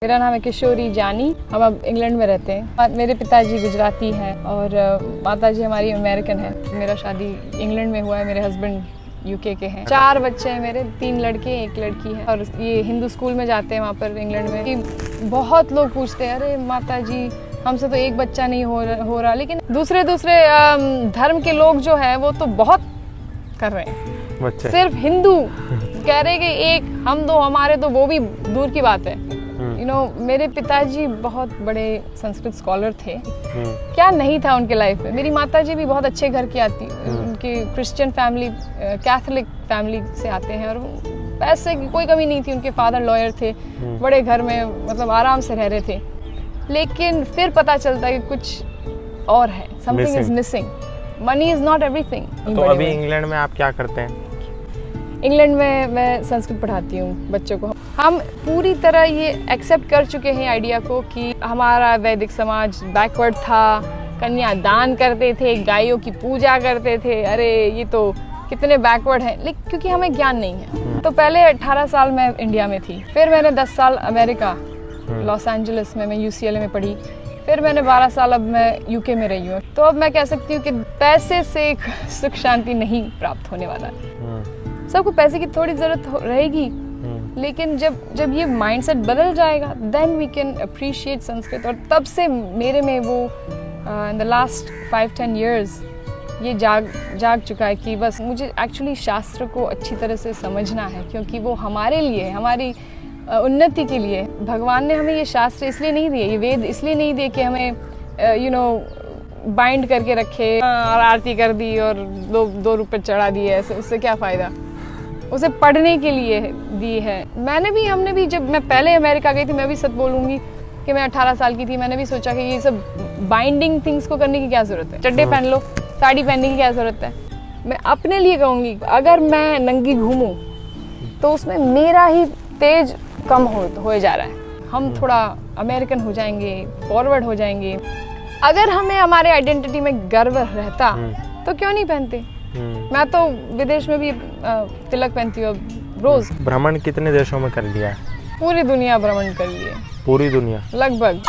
मेरा नाम है किशोरी जानी। हम अब इंग्लैंड में रहते हैं। मेरे पिताजी गुजराती हैं और माताजी हमारी अमेरिकन है। मेरा शादी इंग्लैंड में हुआ है। मेरे हस्बैंड यूके के हैं। 4 बच्चे हैं मेरे, 3 लड़के 1 लड़की है। और ये हिंदू स्कूल में जाते हैं वहाँ पर इंग्लैंड में। कि बहुत लोग पूछते हैं, अरे माताजी हमसे तो एक बच्चा नहीं हो रहा। लेकिन दूसरे धर्म के लोग जो हैं वो तो बहुत कर रहे हैं। सिर्फ हिंदू कह रहे कि एक हम दो हमारे, तो वो भी दूर की बात है। मेरे पिताजी बहुत बड़े संस्कृत स्कॉलर थे। क्या नहीं था उनके लाइफ में। मेरी माताजी भी बहुत अच्छे घर की आती, उनकी क्रिश्चियन फैमिली, कैथोलिक फैमिली से आते हैं और पैसे की कोई कमी नहीं थी। उनके फादर लॉयर थे, बड़े घर में मतलब आराम से रह रहे थे। लेकिन फिर पता चलता है कि कुछ और है, something is missing. Money is not everything. तो अभी इंग्लैंड में आप क्या करते हैं? इंग्लैंड में मैं संस्कृत पढ़ाती हूँ बच्चों को। हम पूरी तरह ये एक्सेप्ट कर चुके हैं आइडिया को कि हमारा वैदिक समाज बैकवर्ड था। कन्यादान करते थे, गायों की पूजा करते थे। अरे ये तो कितने बैकवर्ड हैं। लेकिन क्योंकि हमें ज्ञान नहीं है। तो पहले 18 साल मैं इंडिया में थी, फिर मैंने 10 साल अमेरिका लॉस एंजलिस में मैं UCLA में पढ़ी। फिर मैंने 12 साल अब मैं UK में रही हूँ। तो अब मैं कह सकती हूँ कि पैसे से सुख शांति नहीं प्राप्त होने वाला है। सबको पैसे की थोड़ी जरूरत रहेगी, लेकिन जब ये माइंडसेट बदल जाएगा then we can appreciate Sanskrit. और तब से मेरे में वो इन द लास्ट 5-10 years ये जाग चुका है कि बस मुझे एक्चुअली शास्त्र को अच्छी तरह से समझना है, क्योंकि वो हमारे लिए, हमारी उन्नति के लिए। भगवान ने हमें ये शास्त्र इसलिए नहीं दिए, ये वेद इसलिए नहीं दिए कि हमें बाइंड करके रखे और आरती कर दी और 2 रुपए चढ़ा दिए, ऐसे उससे क्या फ़ायदा। उसे पढ़ने के लिए दी है। हमने भी जब मैं पहले अमेरिका गई थी, मैं भी सच बोलूँगी कि मैं 18 साल की थी, मैंने भी सोचा कि ये सब बाइंडिंग थिंग्स को करने की क्या ज़रूरत है। चड्डे पहन लो, साड़ी पहनने की क्या ज़रूरत है। मैं अपने लिए कहूँगी, अगर मैं नंगी घूमूँ तो उसमें मेरा ही तेज कम हो जा रहा है। हम थोड़ा अमेरिकन हो जाएंगे, फॉरवर्ड हो जाएंगे। अगर हमें हमारे आइडेंटिटी में गर्व रहता तो क्यों नहीं पहनते। मैं तो विदेश में भी तिलक पहनती हूँ रोज। भ्रमण कितने देशों में कर लिया है? पूरी दुनिया भ्रमण कर लिए। पूरी दुनिया? लगभग।